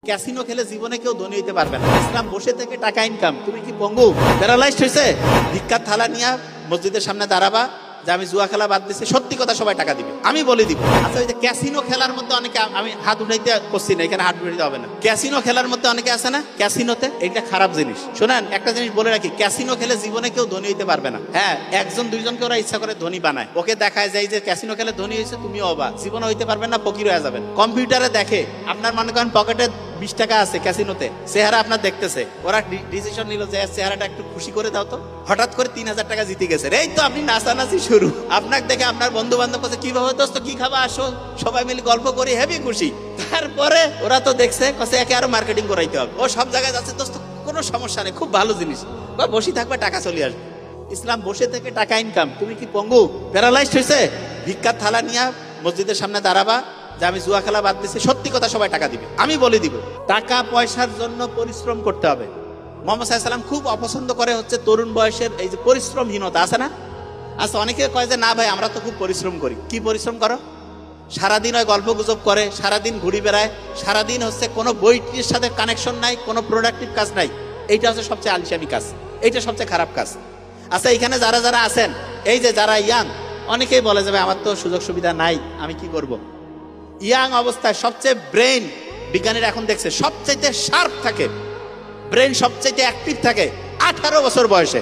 Casino খেলে জীবনে কেউ ধনী হইতে পারবে না। ইসলাম বসে থেকে টাকা ইনকাম। তুমি কি পঙ্গু প্যারালাইজড হয়েছে? ভিক্ষার থালা নিয়ে মসজিদের সামনে দাঁড়াবা যে আমি জুয়া খেলা বাদ দিচ্ছি, সত্যি কথা সবাই টাকা দিবে, আমি বলে দিব। আচ্ছা, ওই যে ক্যাসিনো খেলার মধ্যে অনেকে, আমি হাত উঠাইতে করছি না, এখানে হাত উঠাইতে হবে না। ক্যাসিনো খেলার মধ্যে অনেকে আছে না, ক্যাসিনোতে, এটা খারাপ জিনিস। শোনেন, একটা জিনিস বলে রাখি, ক্যাসিনো খেলে জীবনে কেউ ধনী হইতে পারবে না। হ্যাঁ, একজন দুইজনকে ওরা ইচ্ছা করে ধনী বানায়, ওকে দেখায় যায় যে ক্যাসিনো খেলে ধনী হয়েছে, তুমিও অবাক, জীবনে হইতে পারবেন না, ফকির হয়ে যাবেন। কম্পিউটারে দেখে আপনার মনে করেন পকেটে 20 টাকা আছে, ক্যাসিনোতে চেহারা আপনার দেখতেছে, ওরা ডিসিশন নিল যে চেহারাটা একটু খুশি করে দাও তো, হঠাৎ করে 3000 টাকা জিতে গেছে। এই তো আপনি নাচানাচি শুরু। আপনাকে দেখে আপনার বন্ধু বান্ধব কাছে কিভাবে দোস্ত কি খাবা আসো, সবাই মিলে গল্প করি, হেভি খুশি। তারপরে ওরা তো দেখছে কাছে একে আরো মার্কেটিং করাইতে হবে, ও সব জায়গায় যাচ্ছে, দোস্ত কোনো সমস্যা নেই, খুব ভালো জিনিস, বা বসে থাকবে টাকা চলে আসবে। ইসলাম বসে থেকে টাকা ইনকাম। তুমি কি পঙ্গু প্যারালাইজড হয়েছে? ভিক্ষার থালা নিয়ে মসজিদের সামনে দাঁড়াবা যে আমি জুয়া খেলা বাদ দিচ্ছি, সত্যি কথা সবাই টাকা দিবে, আমি বলে দিব। টাকা পয়সার জন্য পরিশ্রম করতে হবে। মুহাম্মদ সাল্লাল্লাহু আলাইহি ওয়াসাল্লাম খুব অপছন্দ করে হচ্ছে তরুণ বয়সের এই যে পরিশ্রমহীনতা আছে না। আচ্ছা, অনেকে কয় যে না ভাই আমরা তো খুব পরিশ্রম করি। কি পরিশ্রম করো? সারাদিন ওই গল্প গুজব করে, সারাদিন ঘুরি বেড়ায়, সারাদিন হচ্ছে কোনো বইটির সাথে কানেকশন নাই, কোনো প্রোডাক্টিভ কাজ নাই। এইটা হচ্ছে সবচেয়ে আলিশানি কাজ, এইটা সবচেয়ে খারাপ কাজ। আচ্ছা, এখানে যারা যারা আছেন, এই যে যারা ইয়াং, অনেকেই বলে যাবে আমার তো সুযোগ সুবিধা নাই, আমি কি করব। ইয়াং অবস্থায় সবচেয়ে ব্রেন, বিজ্ঞানীরা এখন দেখছে সবচেয়ে শার্প থাকে, ব্রেন সবচেয়ে অ্যাক্টিভ থাকে 18 বছর বয়সে।